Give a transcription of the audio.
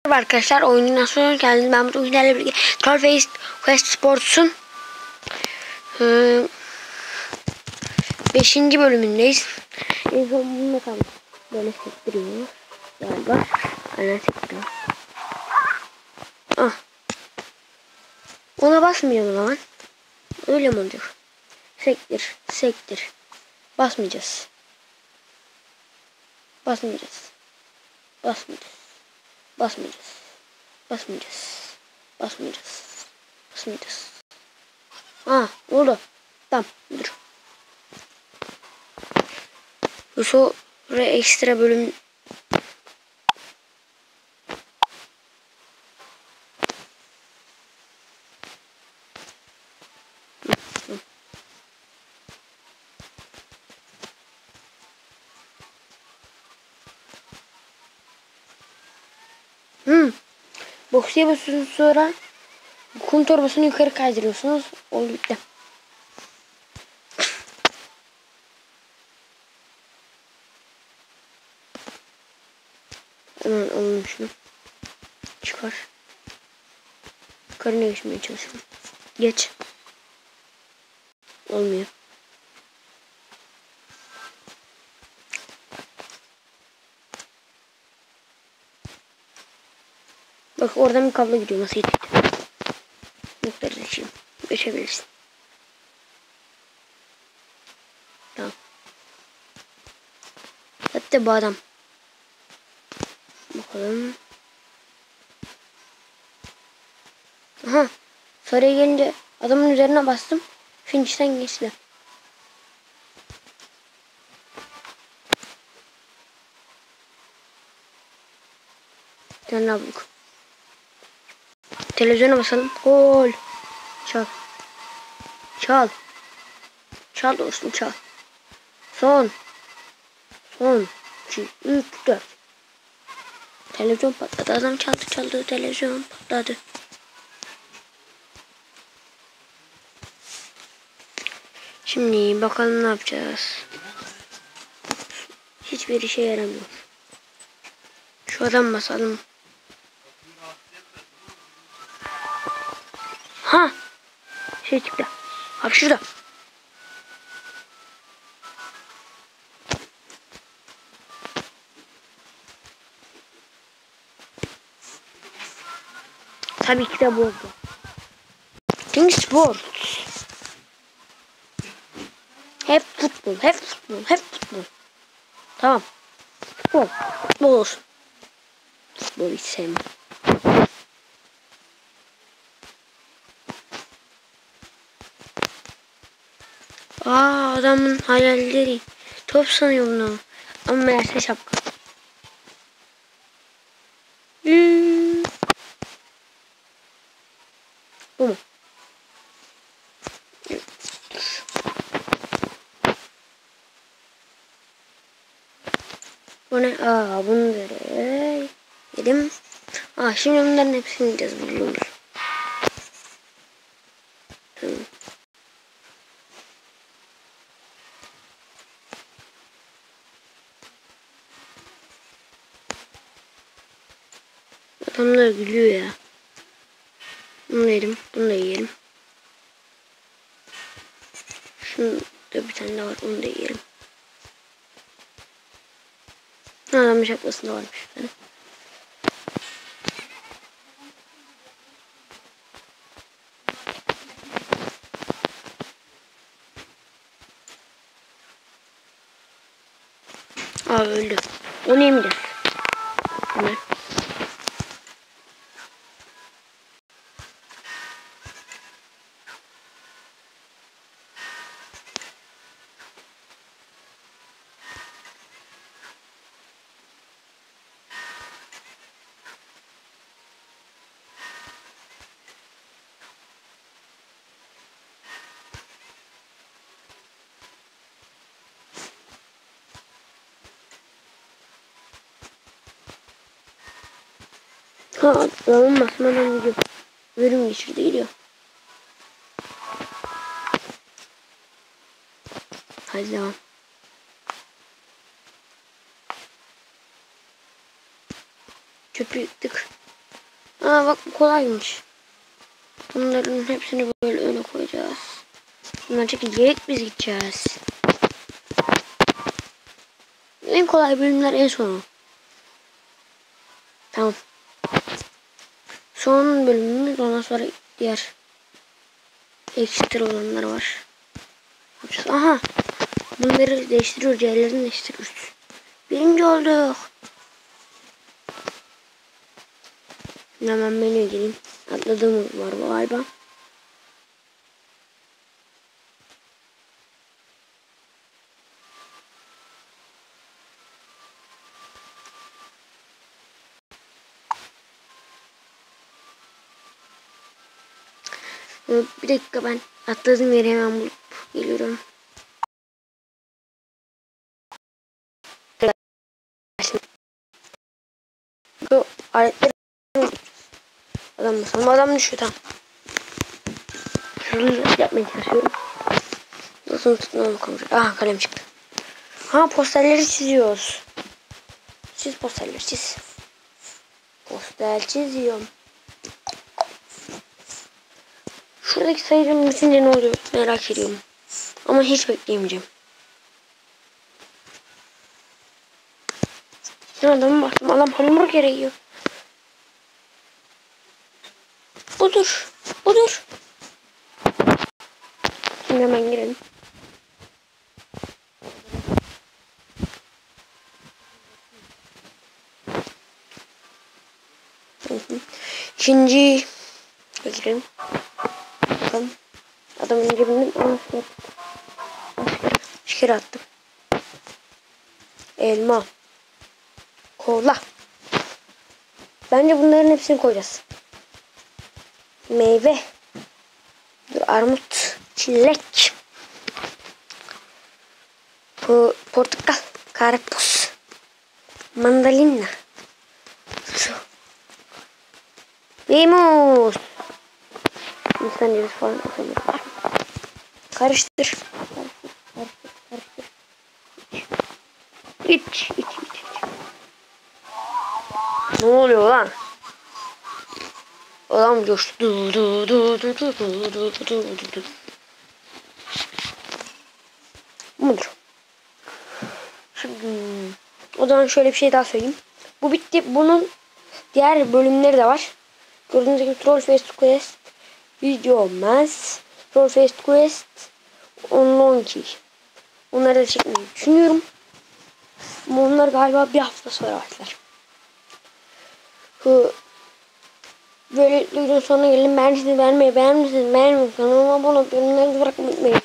Merhaba arkadaşlar, oyundan sonra geldiniz. Ben bugün sizlerle birlikte Trollface Quest Sports'un 5. bölümündeyiz. En son bununla kaldık. Böyle sektiriyor galiba. Aynen sektiriyor. Ah. Ona basmayacağım o zaman. Öyle mi oluyor? Sektir, sektir. Basmayacağız. Basmayacağız. Basmayacağız. Basmayacağız. Basmayacağız. Basmayacağız. Basmayacağız. Ah, oldu. Tamam, dur. Bu sonra ekstra bölüm boksaya basıyorsunuz, sonra kum torbasını yukarı kaydırıyorsunuz. Oldu, bitti. Hemen alalım şunu. Çıkar. Yukarıya geçmeye çalışıyorum. Geç. Olmuyor. Bak, oradan bir kablo gidiyor. Nasıl yetişti? Noktaları seçeyim. Geçebilirsin. Tamam. Hatta bu adam. Bakalım. Aha. Sarıya gelince adamın üzerine bastım. Finish'ten geçti. Sen bulduk. Televizyona basalım. Gol. Çal. Çal. Çal dostum, çal. Son. 2, 3, 4. Televizyon patladı. Adam çaldı. Televizyon patladı. Şimdi bakalım ne yapacağız. Hiçbir işe yaramıyor. Şu adam basalım. Ha! Şey çıktı. Abi şurada. Tabii ki de bu oldu. King Sports. Hep futbol. Tamam. Futbol olsun. Futbol hiç sevmem. Adamın hayalleri. Top sanıyor bunu. Ama meğerse şapka. Bu mu? Bu ne? Bunları yedim. Şimdi bunların hepsini yiyeceğiz. Bulur. Tamam. Adamlar gülüyor ya. Bunu yedim. Bunu da yiyelim. Şunu da bir tane daha var. Onu da yiyelim. Adamın şapkasında varmış bir tane. Öldü. Onu yemeyeceğiz. Hemen. Adamın basmadan gidiyor. Bölüm geçirdi, gidiyor. Hadi devam. Çöpü yıktık. Aa bak bu kolaymış. Bunların hepsini böyle öne koyacağız. Bunları çekecek, biz gideceğiz. En kolay bölümler en sonu. Tamam. Son bölümümüz, ondan sonra diğer ekstra olanlar var. Aha. Bunları değiştiriyoruz. Yerlerini değiştiriyoruz. Birinci olduk. Hemen menüye gireyim. Atladığım var bu galiba. Bir dakika, ben atladığım yeri hemen bulup geliyorum. Bu aletleri adam düşüyor tam. Şunu yapmaya çalışıyorum. Nasıl tutmam konuşuyor. Aha kalem çıktı. Ha posterleri çiziyoruz. Çiz posterleri çiz. Poster çiziyorum. Şuradaki sayıcının bitince ne oluyor merak ediyorum. Ama hiç bekleyemeyeceğim. Adamı baktım, adam hamburger yiyor. Budur. Budur. Şimdi hemen girelim. İkinci girelim. Bakalım. Adamın cebinden şeker attım. Elma. Kola. Bence bunların hepsini koyacağız. Meyve. Armut. Çilek. Portakal. Karpuz. Mandalina. Şu. Limuz. İnsan cevizi falan atabilir. Karıştır. Karıştır. İç. Ne oluyor lan? Adam coştu. Budur. Şimdi o zaman şöyle bir şey daha söyleyeyim. Bu bitti. Bunun diğer bölümleri de var. Gördüğünüz gibi Trollfest Quest, Video Mass, Trollfest Quest, Onlonki. Onları da çekmeyi düşünüyorum. Ama onlar galiba bir hafta sonra başlar. Böyle videonun sonuna gelin. Beğendiyseniz beğenmeyi, beğenmişsiniz beğenmeyi, kanalıma abone olmayı, bırakmayı unutmayın.